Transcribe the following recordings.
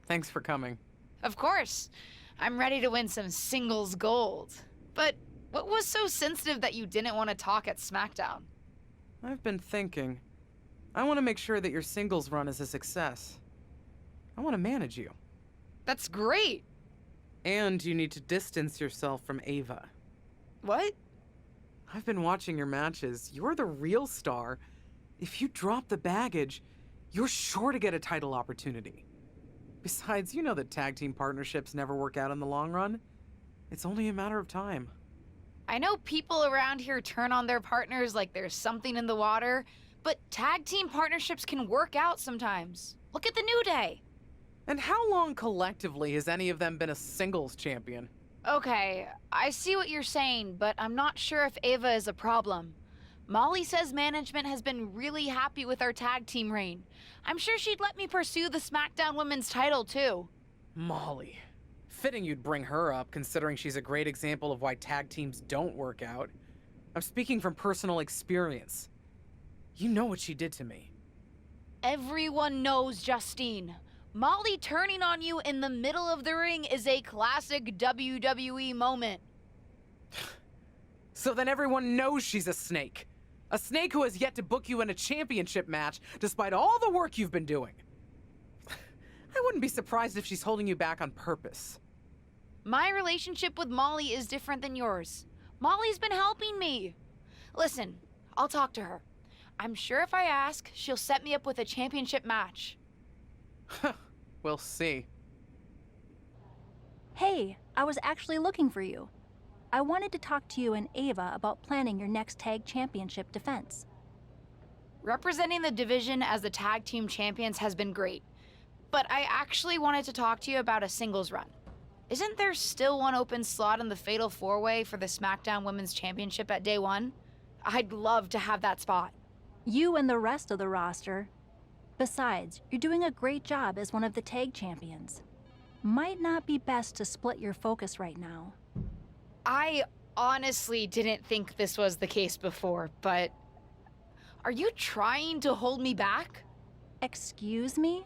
Thanks for coming. Of course. I'm ready to win some singles gold. But what was so sensitive that you didn't want to talk at SmackDown? I've been thinking. I want to make sure that your singles run is a success. I want to manage you. That's great! And you need to distance yourself from Ava. What? I've been watching your matches. You're the real star. If you drop the baggage, you're sure to get a title opportunity. Besides, you know that tag team partnerships never work out in the long run. It's only a matter of time. I know people around here turn on their partners like there's something in the water, but tag team partnerships can work out sometimes. Look at the New Day. And how long collectively has any of them been a singles champion? Okay, I see what you're saying, but I'm not sure if Ava is a problem. Molly says management has been really happy with our tag team reign. I'm sure she'd let me pursue the SmackDown Women's title, too. Molly. Fitting you'd bring her up, considering she's a great example of why tag teams don't work out. I'm speaking from personal experience. You know what she did to me. Everyone knows, Justine. Molly turning on you in the middle of the ring is a classic WWE moment. So then everyone knows she's a snake. A snake who has yet to book you in a championship match, despite all the work you've been doing. I wouldn't be surprised if she's holding you back on purpose. My relationship with Molly is different than yours. Molly's been helping me. Listen, I'll talk to her. I'm sure if I ask, she'll set me up with a championship match. We'll see. Hey, I was actually looking for you. I wanted to talk to you and Ava about planning your next tag championship defense. Representing the division as the tag team champions has been great, but I actually wanted to talk to you about a singles run. Isn't there still one open slot in the Fatal 4-Way for the SmackDown Women's Championship at Day 1? I'd love to have that spot. You and the rest of the roster. Besides, you're doing a great job as one of the tag champions. Might not be best to split your focus right now. I honestly didn't think this was the case before, but... Are you trying to hold me back? Excuse me?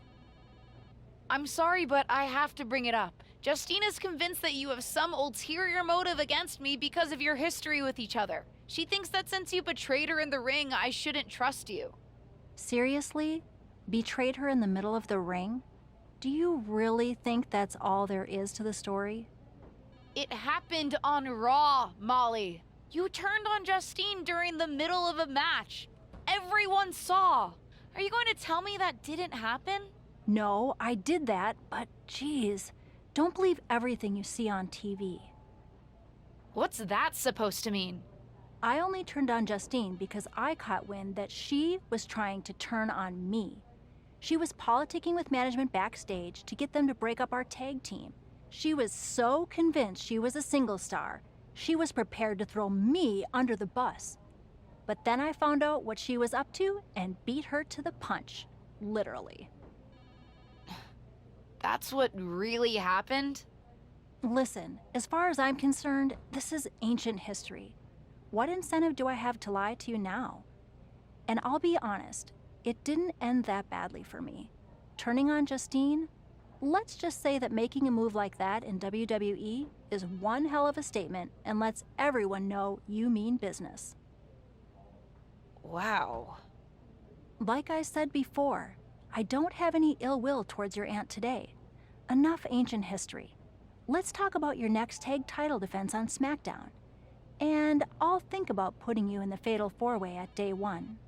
I'm sorry, but I have to bring it up. Justine is convinced that you have some ulterior motive against me because of your history with each other. She thinks that since you betrayed her in the ring, I shouldn't trust you. Seriously? Betrayed her in the middle of the ring? Do you really think that's all there is to the story? It happened on Raw, Molly. You turned on Justine during the middle of a match. Everyone saw. Are you going to tell me that didn't happen? No, I did that, but geez, don't believe everything you see on TV. What's that supposed to mean? I only turned on Justine because I caught wind that she was trying to turn on me. She was politicking with management backstage to get them to break up our tag team. She was so convinced she was a single star, she was prepared to throw me under the bus. But then I found out what she was up to and beat her to the punch, literally. That's what really happened? Listen, as far as I'm concerned, this is ancient history. What incentive do I have to lie to you now? And I'll be honest, it didn't end that badly for me. Turning on Justine? Let's just say that making a move like that in WWE is one hell of a statement and lets everyone know you mean business. Wow. Like I said before, I don't have any ill will towards your aunt today. Enough ancient history. Let's talk about your next tag title defense on SmackDown. And I'll think about putting you in the Fatal 4-Way at Day 1.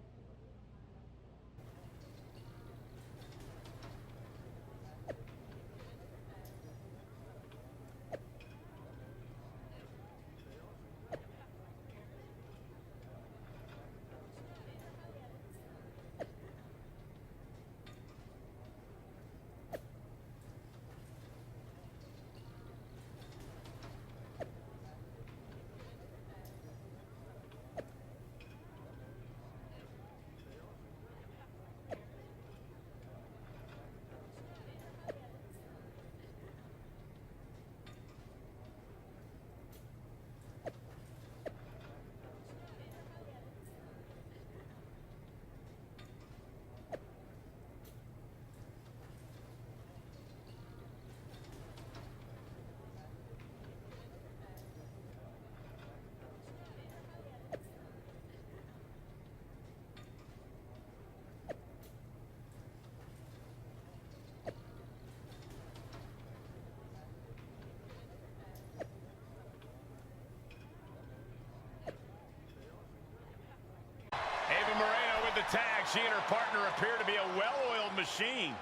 tag, she and her partner appear to be a well-oiled machine.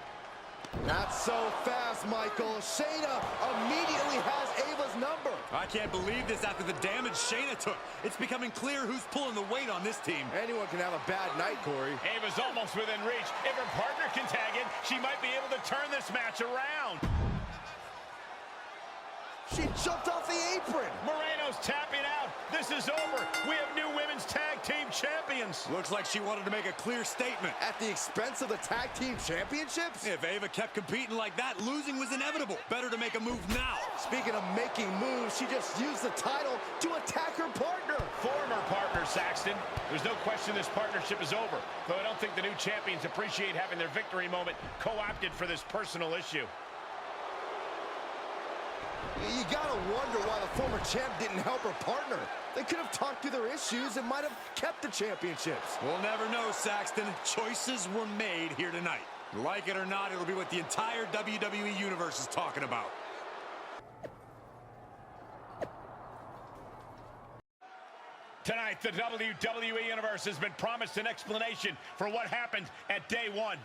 Not so fast, Michael. Shayna immediately has Ava's number. I can't believe this after the damage Shayna took. It's becoming clear who's pulling the weight on this team. Anyone can have a bad night, Corey. Ava's almost within reach. If her partner can tag in, she might be able to turn this match around. She jumped off the apron. Moreno's tapping out. This is over. We have new women's tag team champions. Looks like she wanted to make a clear statement. At the expense of the tag team championships? If Ava kept competing like that, losing was inevitable. Better to make a move now. Speaking of making moves, she just used the title to attack her partner. Former partner, Saxton. There's no question this partnership is over, though I don't think the new champions appreciate having their victory moment co-opted for this personal issue. You gotta wonder why the former champ didn't help her partner. They could have talked through their issues and might have kept the championships. We'll never know, Saxton. Choices were made here tonight. Like it or not, it'll be what the entire WWE Universe is talking about. Tonight, the WWE Universe has been promised an explanation for what happened at Day 1.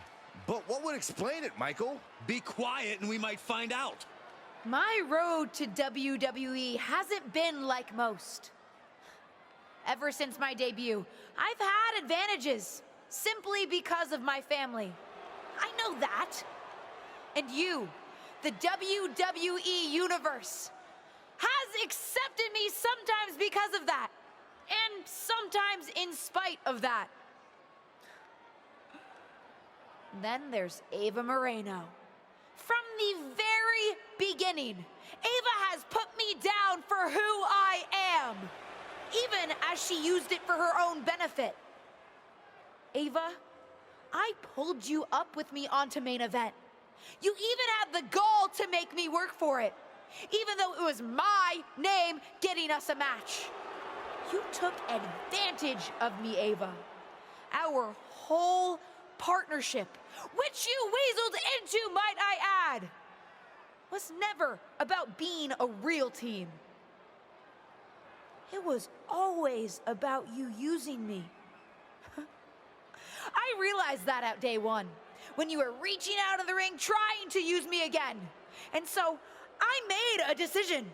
But what would explain it, Michael? Be quiet and we might find out. My road to WWE hasn't been like most. Ever since my debut, I've had advantages simply because of my family. I know that. And you, the WWE Universe, has accepted me sometimes because of that, and sometimes in spite of that. Then there's Ava Moreno. From the very beginning, Ava has put me down for who I am, even as she used it for her own benefit. Ava, I pulled you up with me onto main event. You even had the gall to make me work for it, even though it was my name getting us a match. You took advantage of me, Ava. Our whole partnership, which you weaseled into, might I add, was never about being a real team. It was always about you using me. I realized that at Day 1, when you were reaching out of the ring trying to use me again. And so I made a decision.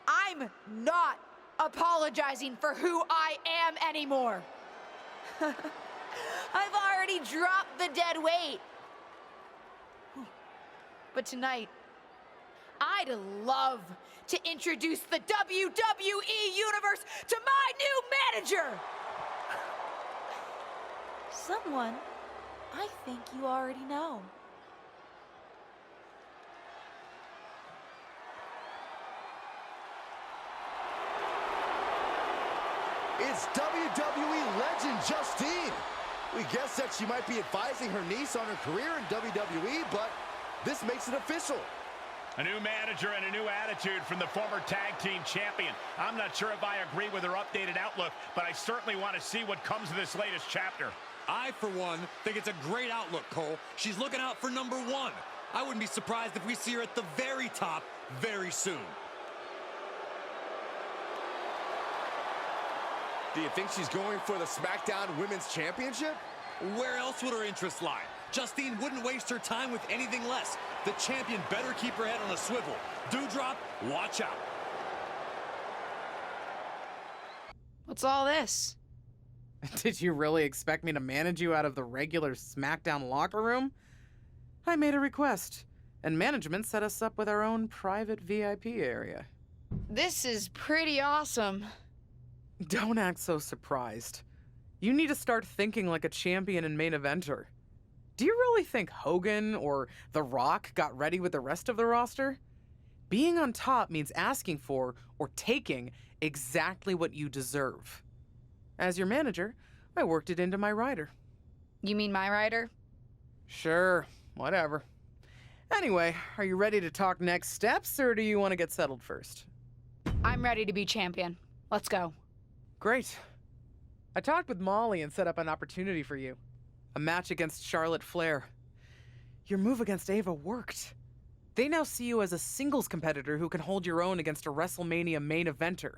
I'm not apologizing for who I am anymore. I've already dropped the dead weight. But tonight, I'd love to introduce the WWE Universe to my new manager. Someone I think you already know. It's WWE legend Justine. We guessed that she might be advising her niece on her career in WWE, but this makes it official. A new manager and a new attitude from the former tag team champion. I'm not sure if I agree with her updated outlook, but I certainly want to see what comes of this latest chapter. I, for one, think it's a great outlook, Cole. She's looking out for #1. I wouldn't be surprised if we see her at the very top very soon. Do you think she's going for the SmackDown Women's Championship? Where else would her interest lie? Justine wouldn't waste her time with anything less. The champion better keep her head on a swivel. Dewdrop, watch out. What's all this? Did you really expect me to manage you out of the regular SmackDown locker room? I made a request, and management set us up with our own private VIP area. This is pretty awesome. Don't act so surprised. You need to start thinking like a champion and main eventer. Do you really think Hogan or The Rock got ready with the rest of the roster? Being on top means asking for or taking exactly what you deserve. As your manager, I worked it into my rider. You mean my rider? Sure, whatever. Anyway, are you ready to talk next steps, or do you want to get settled first? I'm ready to be champion. Let's go. Great. I talked with Molly and set up an opportunity for you. A match against Charlotte Flair. Your move against Ava worked. They now see you as a singles competitor who can hold your own against a WrestleMania main eventer.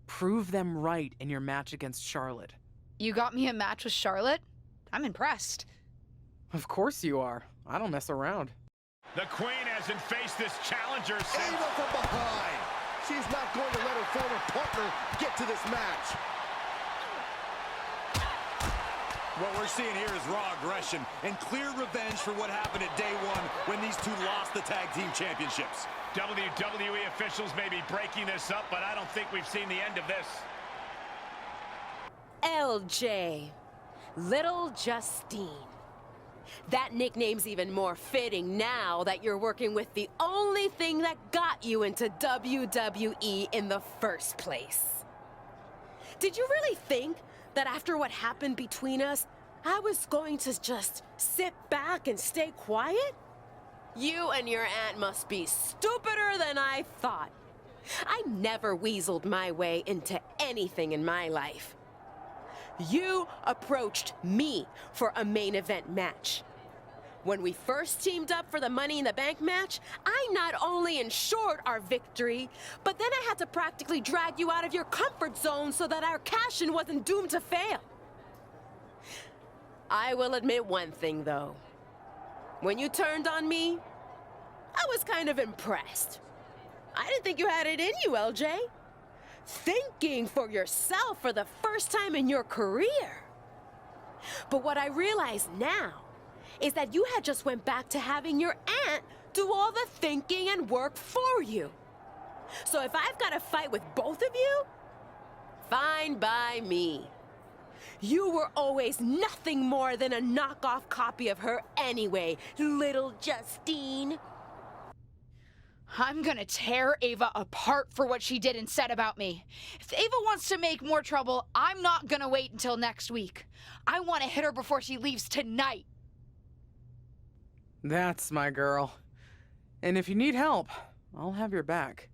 Prove them right in your match against Charlotte. You got me a match with Charlotte? I'm impressed. Of course you are. I don't mess around. The Queen hasn't faced this challenger since... Ava from behind. She's not going to let her former partner get to this match. What we're seeing here is raw aggression and clear revenge for what happened at day one when these two lost the tag team championships. WWE officials may be breaking this up, but I don't think we've seen the end of this. LJ. Little Justine. That nickname's even more fitting now that you're working with the only thing that got you into WWE in the first place. Did you really think that after what happened between us, I was going to just sit back and stay quiet? You and your aunt must be stupider than I thought. I never weaseled my way into anything in my life. You approached me for a main event match. When we first teamed up for the Money in the Bank match, I not only ensured our victory, but then I had to practically drag you out of your comfort zone so that our cash-in wasn't doomed to fail. I will admit one thing, though. When you turned on me, I was kind of impressed. I didn't think you had it in you, LJ. Thinking for yourself for the first time in your career. But what I realize now is that you had just went back to having your aunt do all the thinking and work for you. So if I've got to fight with both of you, fine by me. You were always nothing more than a knockoff copy of her anyway, little Justine. I'm gonna tear Ava apart for what she did and said about me. If Ava wants to make more trouble, I'm not gonna wait until next week. I want to hit her before she leaves tonight. That's my girl. And if you need help, I'll have your back.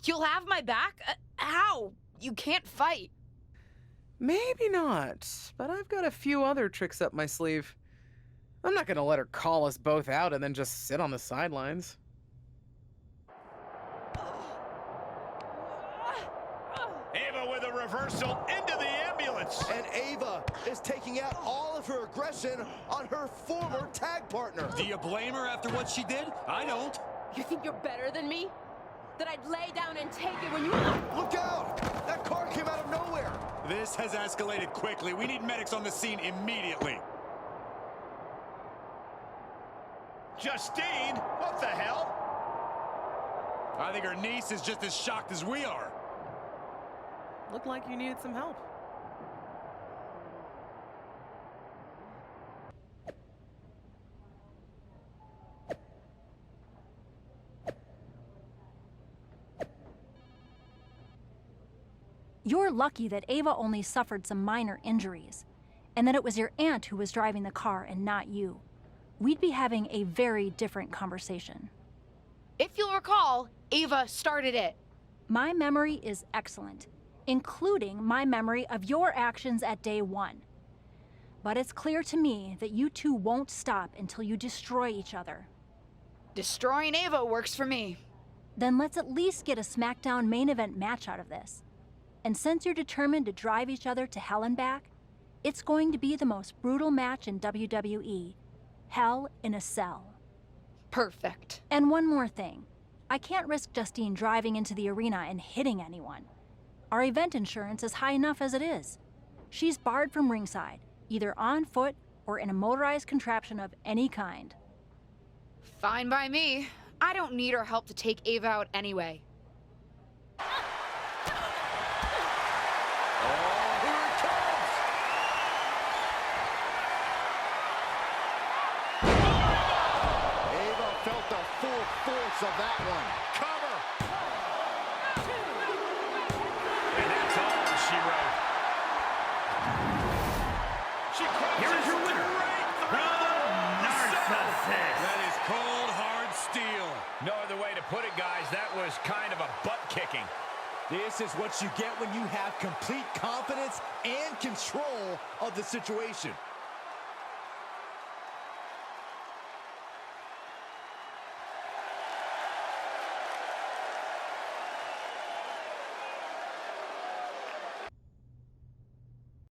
You'll have my back? How? You can't fight. Maybe not, but I've got a few other tricks up my sleeve. I'm not gonna let her call us both out and then just sit on the sidelines. Ava with a reversal into the ambulance. And Ava is taking out all of her aggression on her former tag partner. Do you blame her after what she did? I don't. You think you're better than me? That I'd lay down and take it when you... Look out! That car came out of nowhere. This has escalated quickly. We need medics on the scene immediately. Justine, what the hell? I think her niece is just as shocked as we are. Looked like you needed some help. You're lucky that Ava only suffered some minor injuries, and that it was your aunt who was driving the car and not you. We'd be having a very different conversation. If you'll recall, Ava started it. My memory is excellent, including my memory of your actions at day one. But it's clear to me that you two won't stop until you destroy each other. Destroying Ava works for me. Then let's at least get a SmackDown main event match out of this. And since you're determined to drive each other to hell and back, it's going to be the most brutal match in WWE. Hell in a Cell. Perfect. And one more thing. I can't risk Justine driving into the arena and hitting anyone. Our event insurance is high enough as it is. She's barred from ringside, either on foot or in a motorized contraption of any kind. Fine by me. I don't need her help to take Ava out anyway. Of that one. Cover. And that's all she wrote. She Here's your winner. That is cold, hard steel. No other way to put it, guys. That was kind of a butt kicking. This is what you get when you have complete confidence and control of the situation.